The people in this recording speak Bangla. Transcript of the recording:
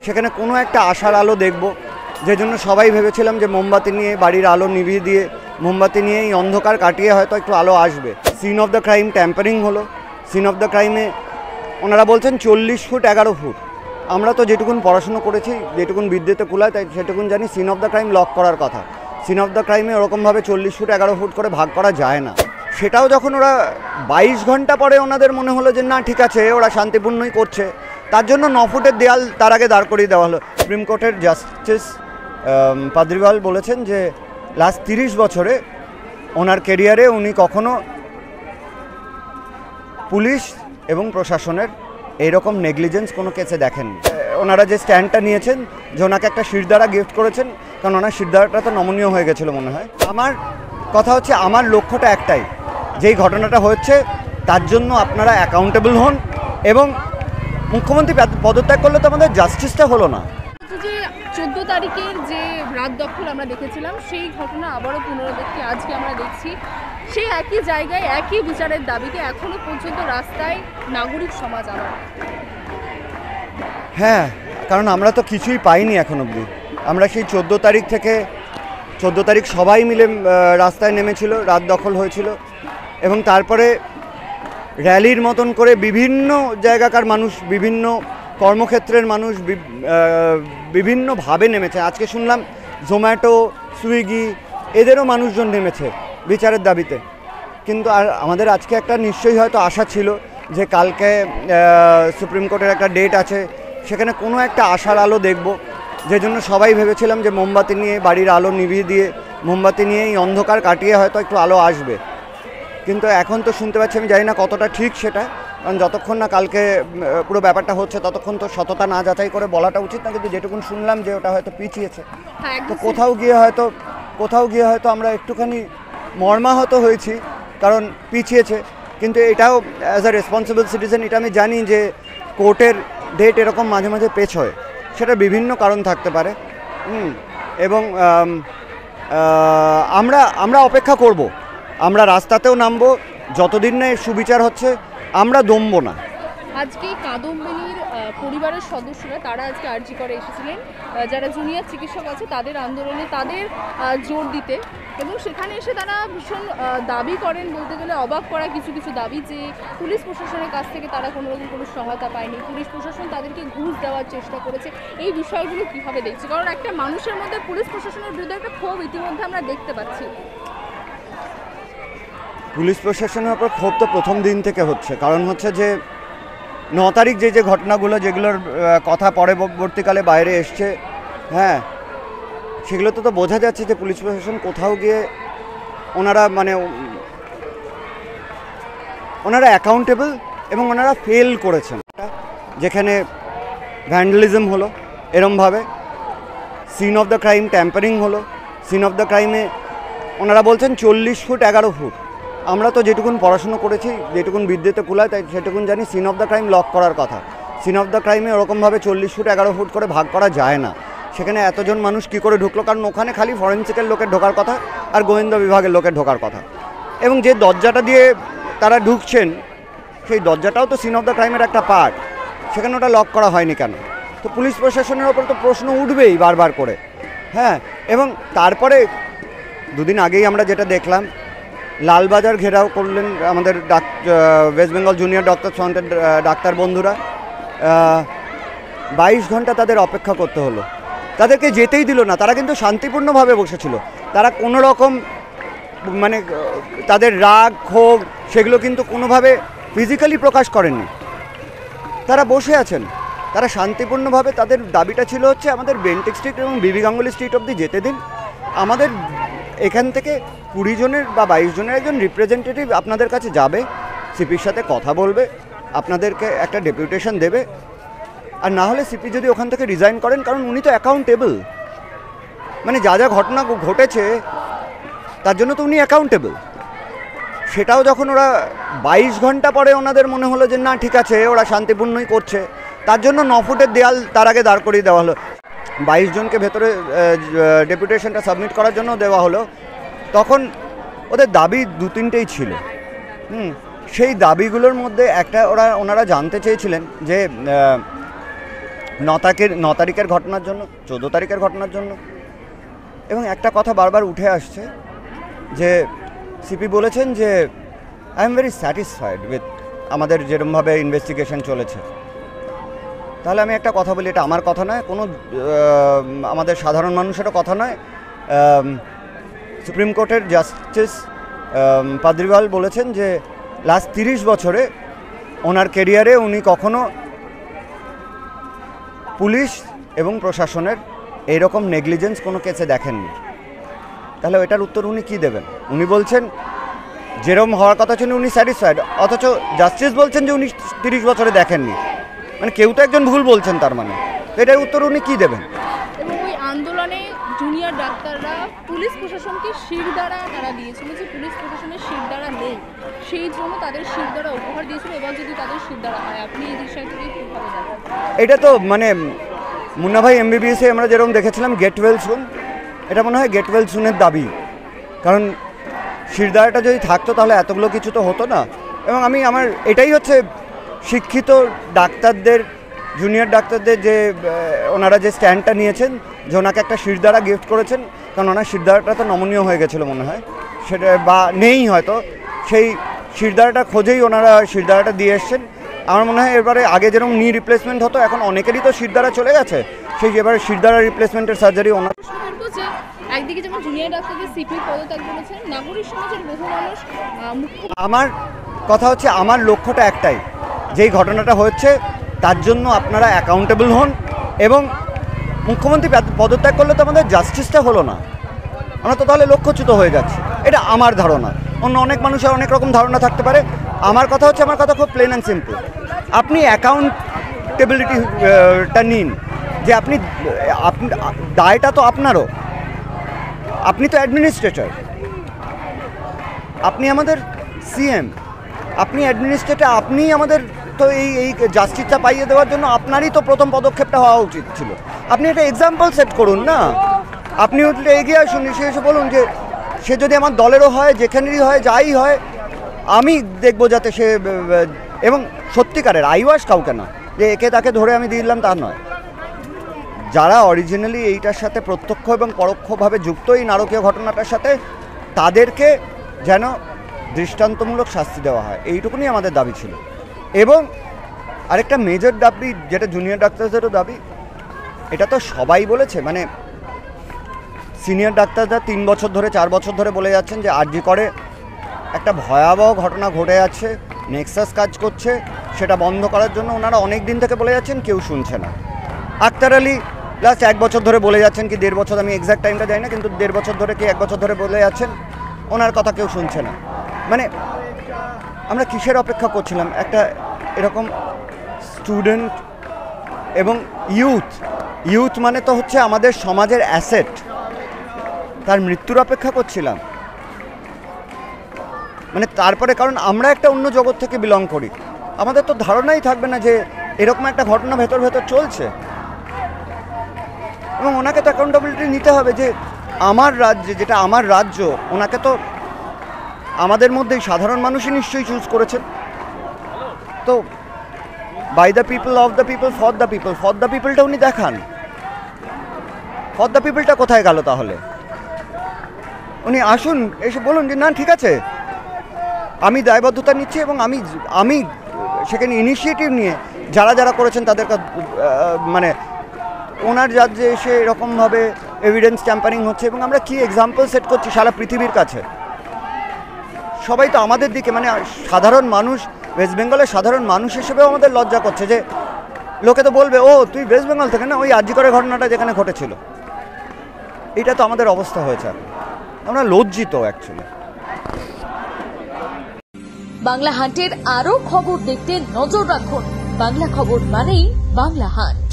সেখানে কোনো একটা আশার আলো দেখব, যে জন্য সবাই ভেবেছিলাম যে মোমবাতি নিয়ে বাড়ির আলো নিভিয়ে দিয়ে মোমবাতি নিয়ে এই অন্ধকার কাটিয়ে হয়তো একটু আলো আসবে। Scene of the crime tampering হলো। সিন অফ দ্য ক্রাইমে ওনারা বলছেন 40 ফুট 11 ফুট। আমরা তো যেটুকুন পড়াশুনো করেছি, যেটুকুন বিদ্যুতে কুলায়, তাই সেটুকুন জানি scene of the crime lock করার কথা। সিন অফ দ্য ক্রাইমে ওরকমভাবে 40 ফুট 11 ফুট করে ভাগ করা যায় না। সেটাও যখন ওরা 22 ঘন্টা পরে ওনাদের মনে হলো যে না ঠিক আছে, ওরা শান্তিপূর্ণই করছে, তার জন্য 9 ফুটের দেয়াল তার আগে দাঁড় করিয়ে দেওয়া হলো। সুপ্রিম কোর্টের জাস্টিস পাদ্রিওয়াল বলেছেন যে লাস্ট 30 বছরে ওনার কেরিয়ারে উনি কখনো পুলিশ এবং প্রশাসনের এইরকম নেগলিজেন্স কোনো কেসে দেখেন। ওনারা যে স্ট্যান্ডটা নিয়েছেন, যে ওনাকে একটা শিরদাঁড়া গিফট করেছেন, কারণ ওনার শিরদাঁড়াটা তো নমনীয় হয়ে গেছিলো মনে হয়। আমার কথা হচ্ছে, আমার লক্ষ্যটা একটাই, যেই ঘটনাটা হচ্ছে তার জন্য আপনারা অ্যাকাউন্টেবল হন, এবং মুখ্যমন্ত্রী পদত্যাগ করলে তো আমাদের জাস্টিসটা হলো না। যে 14 তারিখের যে রাত দখল আমরা দেখেছিলাম, সেই ঘটনা আবারও পুনরাবৃত্তি আজকে আমরা দেখছি। সেই একই জায়গায় একই বিচারের দাবিতে এখনো পর্যন্ত রাস্তায় নাগরিক সমাজ আবার। হ্যাঁ, কারণ আমরা তো কিছুই পাইনি এখন অবধি। আমরা সেই 14 তারিখ থেকে 14 তারিখ সবাই মিলে রাস্তায় নেমেছিল, রাত দখল হয়েছিল, এবং তারপরে র্যালির মতন করে বিভিন্ন জায়গাকার মানুষ, বিভিন্ন কর্মক্ষেত্রের মানুষ বিভিন্নভাবে নেমেছে। আজকে শুনলাম জোম্যাটো, সুইগি এদেরও মানুষজন নেমেছে বিচারের দাবিতে। কিন্তু আর আমাদের আজকে একটা নিশ্চয়ই হয়তো আশা ছিল যে কালকে সুপ্রিম কোর্টের একটা ডেট আছে, সেখানে কোনো একটা আশার আলো দেখব, যে জন্য সবাই ভেবেছিলাম যে মোমবাতি নিয়ে বাড়ির আলো নিভিয়ে দিয়ে মোমবাতি নিয়ে এই অন্ধকার কাটিয়ে হয়তো একটু আলো আসবে। কিন্তু এখন তো শুনতে পাচ্ছি, আমি জানি না কতটা ঠিক সেটা, কারণ যতক্ষণ না কালকে পুরো ব্যাপারটা হচ্ছে ততক্ষণ তো সততা না যাচাই করে বলাটা উচিত না। কিন্তু যেটুকুন শুনলাম যে ওটা হয়তো পিছিয়েছে, তো কোথাও গিয়ে হয়তো আমরা একটুখানি মর্মাহত হয়েছি, কারণ পিছিয়েছে। কিন্তু এটাও অ্যাজ আ রেসপন্সিবল সিটিজেন এটা আমি জানি যে কোর্টের ডেট এরকম মাঝে মাঝে পেছ হয়, সেটা বিভিন্ন কারণ থাকতে পারে। এবং আমরা অপেক্ষা করব, আমরা রাস্তাতেও নামবো, যতদিন না এর সুবিচার হচ্ছে আমরা দমবো না। আজকে কাদম্বিনীর পরিবারের সদস্যরা তারা আজকে আরজি করে এসেছিলেন, যারা জুনিয়র চিকিৎসক আছে তাদের আন্দোলনে তাদের জোর দিতে, এবং সেখানে এসে তারা ভীষণ দাবি করেন, বলতে গেলে অবাক করা কিছু কিছু দাবি, যে পুলিশ প্রশাসনের কাছ থেকে তারা কোনোরকম কোনো সহায়তা পায়নি, পুলিশ প্রশাসন তাদেরকে ঘুষ দেওয়ার চেষ্টা করেছে। এই বিষয়গুলো কীভাবে দেখছি? কারণ একটা মানুষের মধ্যে পুলিশ প্রশাসনের বিরুদ্ধে একটা ক্ষোভ ইতিমধ্যে আমরা দেখতে পাচ্ছি। পুলিশ প্রশাসনের ওপর ক্ষোভ তো প্রথম দিন থেকে হচ্ছে, কারণ হচ্ছে যে 9 তারিখ যে ঘটনাগুলো, যেগুলোর কথা পরবর্তীকালে বাইরে এসছে, হ্যাঁ, সেগুলো তো বোঝা যাচ্ছে যে পুলিশ প্রশাসন কোথাও গিয়ে ওনারা অ্যাকাউন্টেবল, এবং ওনারা ফেল করেছেন। যেখানে ভ্যান্ডালিজম হলো এরমভাবে, scene of the crime tampering হলো। সিন অফ দ্য ক্রাইমে ওনারা বলছেন 40 ফুট 11 ফুট। আমরা তো যেটুকুন পড়াশুনো করেছি, যেটুকুন বিদ্যুতে কুলায়, তাই সেটুকুন জানি scene of the crime lock করার কথা। সিন অফ দ্য ক্রাইমে ওরকমভাবে 40 ফুট 11 ফুট করে ভাগ করা যায় না। সেখানে এতজন মানুষ কী করে ঢুকলো? কারণ ওখানে খালি ফরেন্সিকের লোকের ঢোকার কথা আর গোয়েন্দা বিভাগের লোকের ঢোকার কথা, এবং যে দরজাটা দিয়ে তারা ঢুকছেন সেই দরজাটাও তো সিন অফ দ্য ক্রাইমের একটা পার্ট, সেখানে ওটা লক করা হয়নি কেন? তো পুলিশ প্রশাসনের ওপর তো প্রশ্ন উঠবেই বারবার করে। হ্যাঁ, এবং তারপরে দুদিন আগেই আমরা যেটা দেখলাম, লালবাজার ঘেরাও করলেন আমাদের ওয়েস্ট বেঙ্গল জুনিয়র ডক্টর ফ্রন্টের ডাক্তার বন্ধুরা। 22 ঘন্টা তাদের অপেক্ষা করতে হলো, তাদেরকে যেতেই দিল না। তারা কিন্তু শান্তিপূর্ণভাবে বসেছিল, তারা কোনো রকম তাদের রাগ ক্ষোভ সেগুলো কিন্তু কোনোভাবে ফিজিক্যালি প্রকাশ করেননি। তারা বসে আছেন, তারা শান্তিপূর্ণভাবে, তাদের দাবিটা ছিল হচ্ছে আমাদের বেন্টিক স্ট্রিট এবং বিবি গাঙ্গুলি স্ট্রিট অবধি যেতে দিন, আমাদের এখান থেকে 20 জনের বা 22 জনের একজন রিপ্রেজেন্টেটিভ আপনাদের কাছে যাবে, সিপির সাথে কথা বলবে, আপনাদেরকে একটা ডেপুটেশন দেবে, আর না হলে সিপি যদি ওখান থেকে রিজাইন করেন, কারণ উনি তো অ্যাকাউন্টেবল, যা যা ঘটনা ঘটেছে তার জন্য তো উনি অ্যাকাউন্টেবল। সেটাও যখন ওরা 22 ঘন্টা পরে ওনাদের মনে হলো যে না ঠিক আছে, ওরা শান্তিপূর্ণই করছে, তার জন্য 9 ফুটের দেয়াল তার আগে দাঁড় করিয়ে দেওয়া হলো। 22 জনকে ভেতরে ডেপুটেশনটা সাবমিট করার জন্য দেওয়া হলো। তখন ওদের দাবি 2-3টেই ছিল। সেই দাবিগুলোর মধ্যে একটা ওনারা জানতে চেয়েছিলেন যে 9 তারিখের ঘটনার জন্য, 14 তারিখের ঘটনার জন্য। এবং একটা কথা বারবার উঠে আসছে যে সিপি বলেছেন যে I am very satisfied with আমাদের যেরকমভাবে ইনভেস্টিগেশন চলেছে। তাহলে আমি একটা কথা বলি, এটা আমার কথা নয়, কোনো আমাদের সাধারণ মানুষেরও কথা নয়। সুপ্রিম কোর্টের জাস্টিস পাদ্রিওয়াল বলেছেন যে লাস্ট 30 বছরে ওনার কেরিয়ারে উনি কখনো পুলিশ এবং প্রশাসনের এইরকম নেগলিজেন্স কোনো কেসে দেখেননি। তাহলে এটার উত্তর উনি কী দেবেন? উনি বলছেন যেরকম হওয়ার কথা ছিল উনি স্যাটিসফাইড, অথচ জাস্টিস বলছেন যে উনি 30 বছরে দেখেননি। মানে কেউ তো একজন ভুল বলছেন তার মানে। তো এটার উত্তর উনি কী দেবেন? এবং ওই আন্দোলনে জুনিয়র ডাক্তাররা পুলিশ প্রশাসনকে শিরদাঁড়া তারা দিয়েছিল, যে পুলিশ প্রশাসনের শিরদাঁড়া নেই, সেই জন্য তাদের শিরদাঁড়া উপহার দিয়েছিল। এবার যদি তাদের শিরদাঁড়া হয়, আপনি এই বিষয়টিকে কীভাবে দেখেন? এটা তো মানে মুন্না ভাই MBBS-এ আমরা যেরকম দেখেছিলাম গেট ওয়েল সুন, এটা মনে হয় গেট ওয়েল সুনের দাবি। কারণ শিরদাঁড়াটা যদি থাকতো তাহলে এতগুলো কিছু তো হতো না। এবং আমার এটাই হচ্ছে শিক্ষিত ডাক্তারদের, জুনিয়র ডাক্তারদের যে ওনারা যে স্ট্যান্ডটা নিয়েছেন যে ওনাকে একটা শিরদাঁড়া গিফট করেছেন, কারণ ওনার শিরদাঁড়াটা তো নমনীয় হয়ে গেছিলো মনে হয়, সেটা বা নেই হয়তো, সেই শিরদাঁড়াটা খোঁজেই ওনারা শিরদাঁড়াটা দিয়ে এসছেন। আমার মনে হয় এবারে আগে যেরকম নি রিপ্লেসমেন্ট হতো, এখন অনেকেরই তো শিরদাঁড়া চলে গেছে, সেই এবারে শিরদাঁড়া রিপ্লেসমেন্টের সার্জারি ওনার। একদিকে যেমন জুনিয়র ডাক্তারদের সিপি পদত্যাগ করেছেন, নাগরিক সমাজের বহু মানুষ আমার কথা হচ্ছে, আমার লক্ষ্যটা একটাই, যেই ঘটনাটা হচ্ছে তার জন্য আপনারা অ্যাকাউন্টেবল হন। এবং মুখ্যমন্ত্রী পদত্যাগ করলে তো আমাদের জাস্টিসটা হলো না, আমরা তো তাহলে লক্ষ্যচ্যুত হয়ে যাচ্ছি। এটা আমার ধারণা, অন্য অনেক মানুষের অনেক রকম ধারণা থাকতে পারে। আমার কথা হচ্ছে, আমার কথা খুব প্লেন অ্যান্ড সিম্পল। আপনি অ্যাকাউন্টেবিলিটিটা নিন, যে আপনি দায়টা তো আপনারও, আপনি তো অ্যাডমিনিস্ট্রেটর, আপনি আমাদের সিএম, আপনি অ্যাডমিনিস্ট্রেটর, আপনি আমাদের তো এই জাস্টিসটা পাইয়ে দেওয়ার জন্য আপনারই তো প্রথম পদক্ষেপটা হওয়া উচিত ছিল। আপনি একটা এক্সাম্পল সেট করুন না, আপনি উঠলে এগিয়ে আসুন, এসে বলুন যে সে যদি আমার দলেরও হয়, যেখানেরই হয়, যাই হয়, আমি দেখব যাতে সে, এবং সত্যিকারের আইওয়াস কাউকে না যে একে তাকে ধরে আমি দিয়ে দিলাম, তা নয়। যারা অরিজিনালি এইটার সাথে প্রত্যক্ষ এবং পরোক্ষভাবে যুক্ত এই নারকীয় ঘটনাটার সাথে, তাদেরকে যেন দৃষ্টান্তমূলক শাস্তি দেওয়া হয়, এইটুকুনি আমাদের দাবি ছিল। এবং আরেকটা মেজর দাবি, যেটা জুনিয়র ডাক্তারদেরও দাবি, এটা তো সবাই বলেছে, মানে সিনিয়র ডাক্তাররা 3 বছর ধরে, 4 বছর ধরে বলে যাচ্ছেন যে আরজি করে একটা ভয়াবহ ঘটনা ঘটে যাচ্ছে, নেক্সাস কাজ করছে, সেটা বন্ধ করার জন্য ওনারা অনেক দিন থেকে বলে যাচ্ছেন, কেউ শুনছে না। আক্তার আলী লাস্ট 1 বছর ধরে বলে যাচ্ছেন, কি 1.5 বছর, আমি এক্স্যাক্ট টাইমটা জানি না, কিন্তু 1.5 বছর ধরে কি 1 বছর ধরে বলে যাচ্ছেন, ওনার কথা কেউ শুনছে না। মানে আমরা কিসের অপেক্ষা করছিলাম? একটা এরকম স্টুডেন্ট এবং ইউথ মানে তো হচ্ছে আমাদের সমাজের অ্যাসেট, তার মৃত্যুর অপেক্ষা করছিলাম? মানে তারপরে, কারণ আমরা একটা অন্য জগৎ থেকে বিলং করি, আমাদের তো ধারণাই থাকবে না যে এরকম একটা ঘটনা ভেতর চলছে। এবং ওনাকে তো অ্যাকাউন্টেবিলিটি নিতে হবে যে আমার রাজ্যে, যেটা আমার রাজ্য, ওনাকে তো আমাদের মধ্যেই সাধারণ মানুষই নিশ্চয়ই চুজ করেছেন। তো by the people, of the people, for the পিপলটা উনি দেখান। ফর দ্য পিপলটা কোথায় গেল তাহলে? উনি আসুন, এসে বলুন যে না ঠিক আছে, আমি দায়বদ্ধতা নিচ্ছি এবং আমি সেখানে ইনিশিয়েটিভ নিয়ে যারা করেছেন তাদের মানে ওনার রাজ্যে এসে এরকমভাবে এভিডেন্স ট্যাম্পারিং হচ্ছে, এবং আমরা কি এক্সাম্পল সেট করছি সারা পৃথিবীর কাছে। সবাই তো আমাদের দিকে, মানে সাধারণ মানুষ, ওয়েস্ট বেঙ্গলের সাধারণ মানুষ হিসেবেও আমাদের লজ্জা করছে যে লোকে তো বলবে, ও তুই ওয়েস্ট বেঙ্গল থেকে না, ওই আরজি করে ঘটনাটা যেখানে ঘটেছিল। এটা তো আমাদের অবস্থা হয়েছে, আমরা লজ্জিত অ্যাকচুয়ালি। বাংলা হান্টের আরো খবর দেখতে নজর রাখুন। বাংলা খবর মানেই বাংলা হান্ট।